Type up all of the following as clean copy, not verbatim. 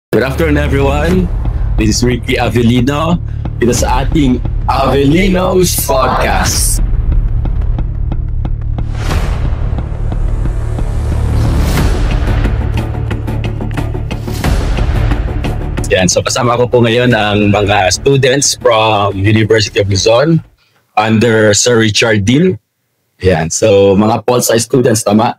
Good afternoon, everyone. This is Ricky Avellino. Ito sa ating Avellino's Podcast. Yan, so kasama ko po ngayon ang mga students from University of Luzon under Sir Richard Dean. Yan, so mga pol sci students, tama?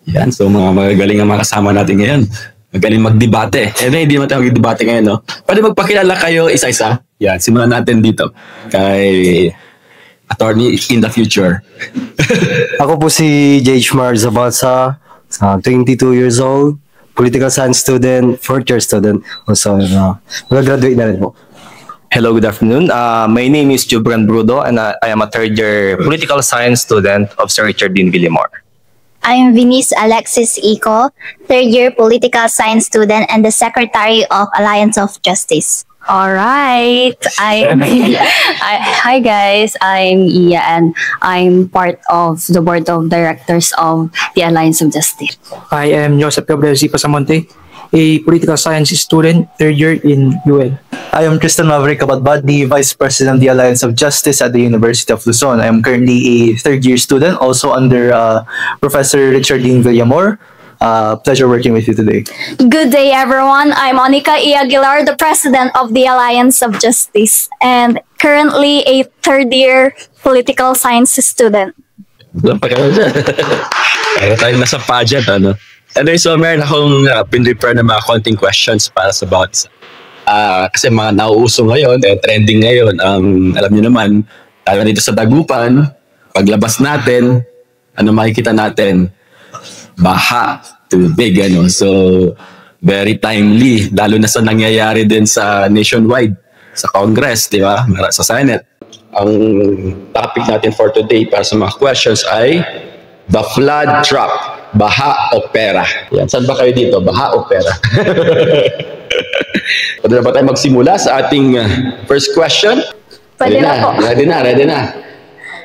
Yan, so mga magagaling ang mga kasama natin ngayon. Magaling magdebate. Hindi naman tayo magdebate ngayon, no? Pwede magpakilala kayo isa-isa. Yan, simulan natin dito. Kay attorney in the future. Ako po si J.H. Mar Zabalsa, 22 years old, political science student, fourth year student. Also, mag-graduate na rin po. Hello, good afternoon. My name is Jubran Brudo and I am a third year political science student of Sir Richard Dean Villamor. I am Venice Alexis Ico, third year political science student and the secretary of Alliance of Justice. All right. Hi guys, I'm Iya and I'm part of the board of directors of the Alliance of Justice. I am Joseph Gabriel C. Pasamonte, a political science student, third year in UL. I am Tristan Maverick Abadbad, the Vice President of the Alliance of Justice at the University of Luzon. I am currently a third-year student, also under Professor Richard Dean Villamor. Pleasure working with you today. Good day, everyone. I'm Monica E. Aguilar, the President of the Alliance of Justice, and currently a third-year political science student. Kaya tayo nasa pageant, ano? Anyway, so meron akong pin-prepare na mga konting questions para sa bawat isa. Kasi mga nauuso ngayon, trending ngayon, alam niyo naman, tayo dito sa Dagupan, paglabas natin, ano makikita natin? Baha, tubig, ano. So, very timely, lalo na sa nangyayari din sa nationwide, sa Congress, di ba? Sa Senate. Ang topic natin for today para sa mga questions ay the flood trap. Baha o pera? Yan, saan ba kayo dito? Baha o pera? Pwede na ba tayo magsimula sa ating first question? Pwede na po. Ready na.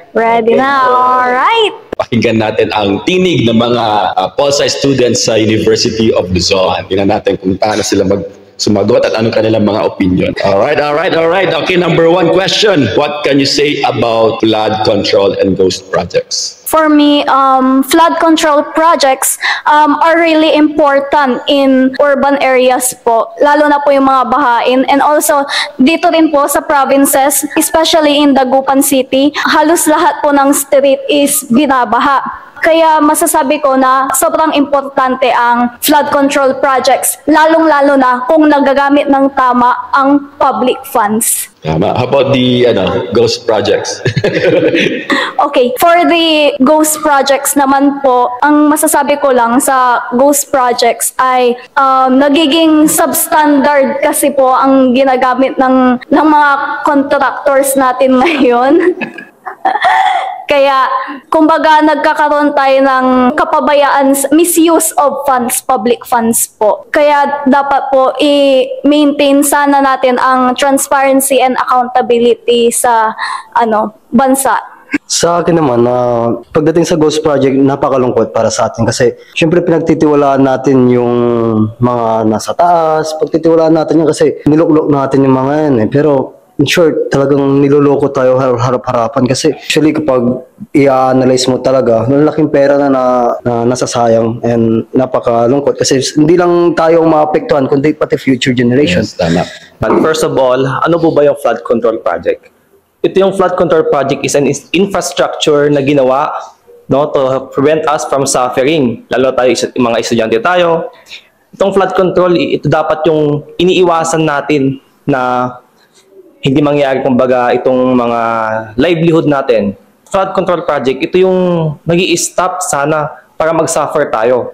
Ready na, alright. Pakinggan natin ang tinig ng mga pol-sci students sa University of Luzon. Tingnan natin kung paano sila sumagot at anong kanilang mga opinion. Alright. Okay, number one question. What can you say about flood control and ghost projects? For me, flood control projects are really important in urban areas po, lalo na po yung mga bahain. And also, dito rin po sa provinces, especially in Dagupan City, halos lahat po ng street is binabaha. Kaya masasabi ko na sobrang importante ang flood control projects, lalong-lalo na kung nagagamit ng tama ang public funds. Tama. How about the ghost projects? Okay, for the ghost projects naman po, ang masasabi ko lang sa ghost projects ay nagiging substandard kasi po ang ginagamit ng mga contractors natin ngayon. Kaya, kumbaga, nagkakaroon tayo ng kapabayaan, misuse of funds, public funds po. Kaya, dapat po i-maintain sana natin ang transparency and accountability sa bansa. Sa akin naman, pagdating sa Ghost Project, napakalungkot para sa atin kasi syempre pinagtitiwalaan natin yung mga nasa taas, pagtitiwalaan natin yan kasi niluklok natin yung mga yan eh. Pero in short, talagang niloloko tayo harap-harapan kasi actually kapag i-analyze mo talaga, malaking pera na nasasayang and napakalungkot kasi hindi lang tayo maapektuhan kundi pati future generations. Yes, tama. But first of all, ano po ba yung flood control project? Ito yung flood control project is an infrastructure na ginawa to prevent us from suffering. Lalo tayo, mga estudyante tayo. Itong flood control, ito dapat yung iniiwasan natin na hindi mangyari kumbaga itong mga livelihood natin. Flood control project, ito yung nag-i-stop sana para mag-suffer tayo.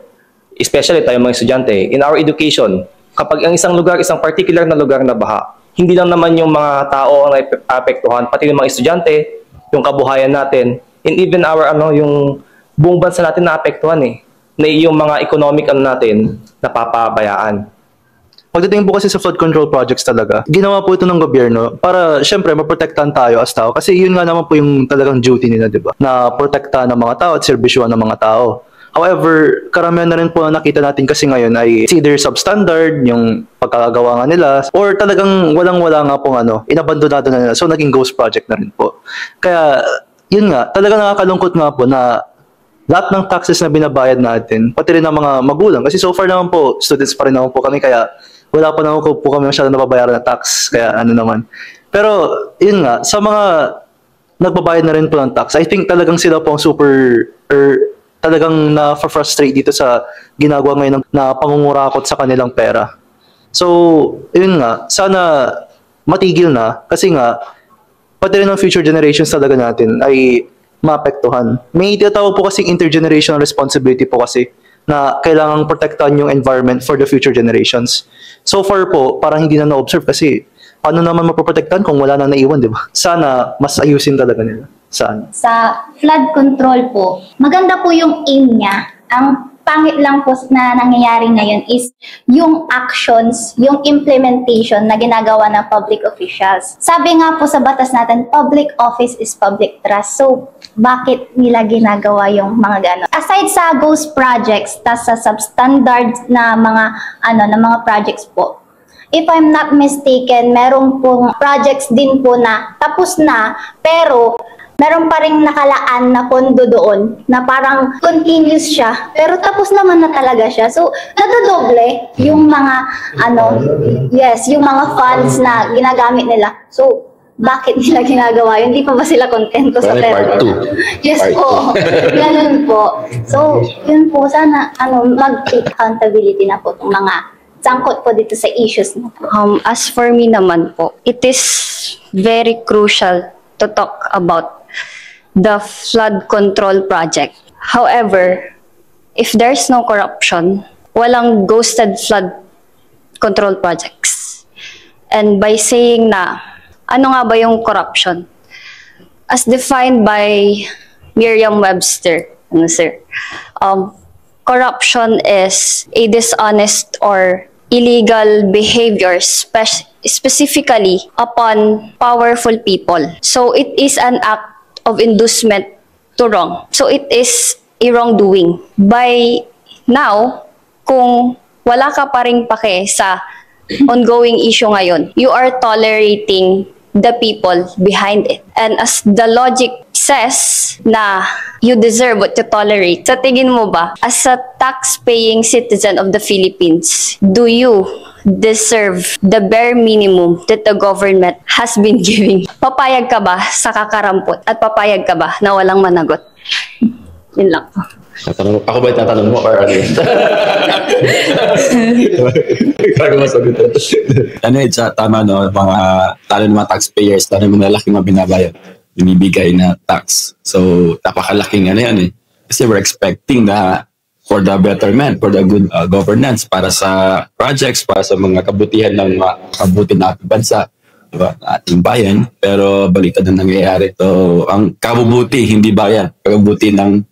Especially tayo mga estudyante. In our education, kapag ang isang lugar, isang particular na lugar na baha, hindi lang naman yung mga tao ang apektuhan, pati yung mga estudyante, yung kabuhayan natin, and even our yung buong bansa natin na apektuhan na yung mga economic natin napapabayaan. Pagdating po kasi sa flood control projects talaga, ginawa po ito ng gobyerno para syempre maprotektahan tayo as tao. Kasi yun nga naman po yung talagang duty nila, di ba? Na protektahan ng mga tao at servisyohan ng mga tao. However, karamihan na rin po na nakita natin kasi ngayon ay it's either substandard, yung pagkakagawa nga nila, or talagang walang-wala nga pong inabandonado na nila. So, naging ghost project na rin po. Kaya, yun nga, talagang nakakalungkot nga po na lahat ng taxes na binabayad natin, pati rin ng mga magulang. Kasi so far naman po, students pa rin naman po kami, kaya wala pa naman po kami masyadong nababayaran na tax. Kaya naman. Pero, yun nga, sa mga nagbabayad na rin po ng tax, I think talagang sila po ang talagang na-frustrate dito sa ginagawa ngayon na pangungurakot sa kanilang pera. So, yun nga, sana matigil na kasi nga, pati rin ng future generations talaga natin ay maapektuhan. May tinatawag po kasing intergenerational responsibility po kasi na kailangang protektahan yung environment for the future generations. So far po, parang hindi na na-observe kasi paano naman mapoprotektahan kung wala na naiwan, di ba? Sana mas ayusin talaga nila. Sana. Sa flood control po, maganda po yung aim niya. Ang pangit lang po na nangyayari ngayon is yung actions, yung implementation na ginagawa ng public officials. Sabi nga po sa batas natin, public office is public trust. So, bakit nila ginagawa yung mga gano'n? Aside sa ghost projects, tas sa substandard na mga projects po, if I'm not mistaken, meron pong projects din po na tapos na, pero meron pa ring nakalaan na pondo doon na parang continuous siya, pero tapos naman na talaga siya. So, nadodoble yung mga, yung mga funds na ginagamit nila. So, bakit nila ginagawa yun? Hindi pa ba sila kontento sa pera? Part 2. Yes po. Ganun po. So, yun po, sana mag-take accountability na po itong mga sangkot po dito sa issues na po. As for me naman po, it is very crucial to talk about the flood control project. However, if there's no corruption, walang ghosted flood control projects. And by saying na, ano nga ba yung corruption? As defined by Merriam-Webster, corruption is a dishonest or illegal behavior specifically upon powerful people. So it is an act of inducement to wrong. So it is a wrongdoing. By now, kung wala ka pa ring pake sa ongoing issue ngayon, you are tolerating the people behind it. And as the logic says na you deserve what you tolerate, sa tingin mo ba, as a tax-paying citizen of the Philippines, do you deserve the bare minimum that the government has been giving? Papayag ka ba sa kakarampot at papayag ka ba na walang managot? Yun lang. Ako ba tatanong mo or ano yun? Bago masagutin. Tama no, talo ng mga taxpayers, talo ng mga laking mga binabayad, binibigay na tax. So, napakalaking yan eh. Kasi we're expecting na for the betterment, for the good governance, para sa projects, para sa mga kabutihan ng mga kabuti na bansa, diba, ating bayan. Pero baliktad na nangyayari. So, ang kabubuti, hindi bayan. Kabubuti ng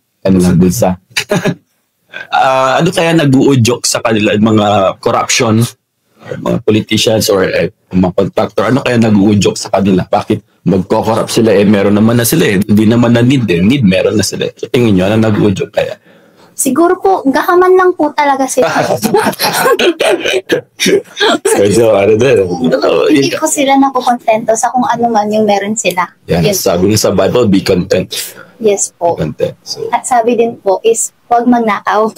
bansa. Ano kaya nag-uudyok sa kanila, mga corruption, or mga politicians, or mga contractor, ano kaya nag-uudyok sa kanila? Bakit magko-corrupt sila? Meron naman na sila eh. Hindi naman na need eh. Need meron na sila. So, tingin nyo, ano nag-uudyok kaya? Siguro po, gahaman lang po talaga sila. So, ano din? Hindi ko sila nakukontento sa kung ano man yung meron sila. Yan, yes, sabi nga sa Bible, be content. Yes po. Be content. So. At sabi din po is, huwag magnakaw.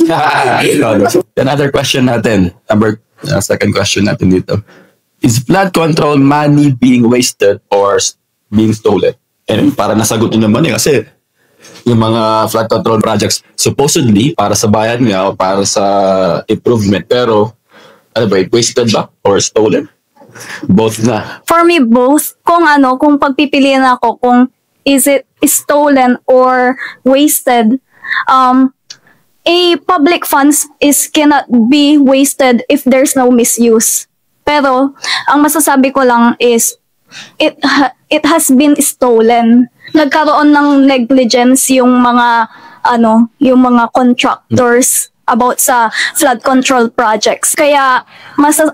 Another question natin. Second question natin dito. Is flood control money being wasted or being stolen? And para nasagot nyo naman kasi yung mga flood control projects supposedly para sa bayan nga o para sa improvement, pero ano ba, wasted ba or stolen? Both na. For me, both. Kung pagpipiliin ako kung is it stolen or wasted, a public funds cannot be wasted if there's no misuse. Pero ang masasabi ko lang is it has been stolen. Nagkaroon ng negligence yung mga contractors about sa flood control projects. Kaya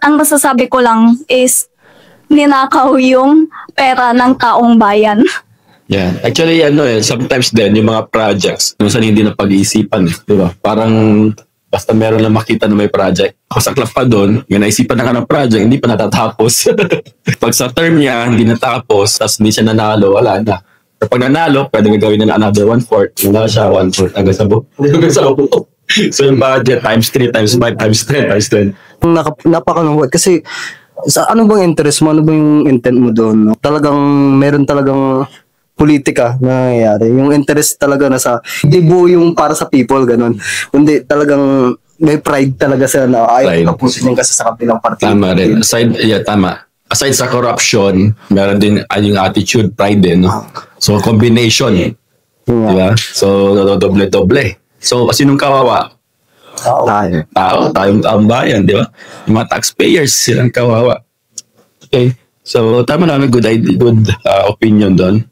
ang masasabi ko lang is ninakaw yung pera ng taong bayan. Yeah. Actually, sometimes din, yung mga projects, kung saan hindi na pag-iisipan, di ba? Parang, basta meron lang makita na may project. Kasaklap pa doon, may naisipan na nga ng project, hindi pa natatapos. Pag sa term niya, hindi natapos, tapos hindi siya nanalo, wala na. Kapag nanalo, pwede gagawin na another 1/4. Wala siya, 1/4 hanggang sa buo. So yung budget, times 3, times 5, times 10, times 10. Napakalungkot kasi sa ano bang interest mo? Ano bang yung intent mo doon? No? Talagang, meron talagang politika na nangyayari. Yung interest talaga na sa, hindi buo yung para sa people, ganun. Hindi, talagang may pride talaga sila na ayaw tapusin yung kasi sa kabilang partido. Tama rin. Tama. Aside sa corruption, meron din yung attitude, pride din. No? So, combination. Diba? So, doble-doble. So, sinong kawawa? Tayong bayan, di ba? Yung mga taxpayers, silang kawawa. Okay. So, tama namin good opinion doon.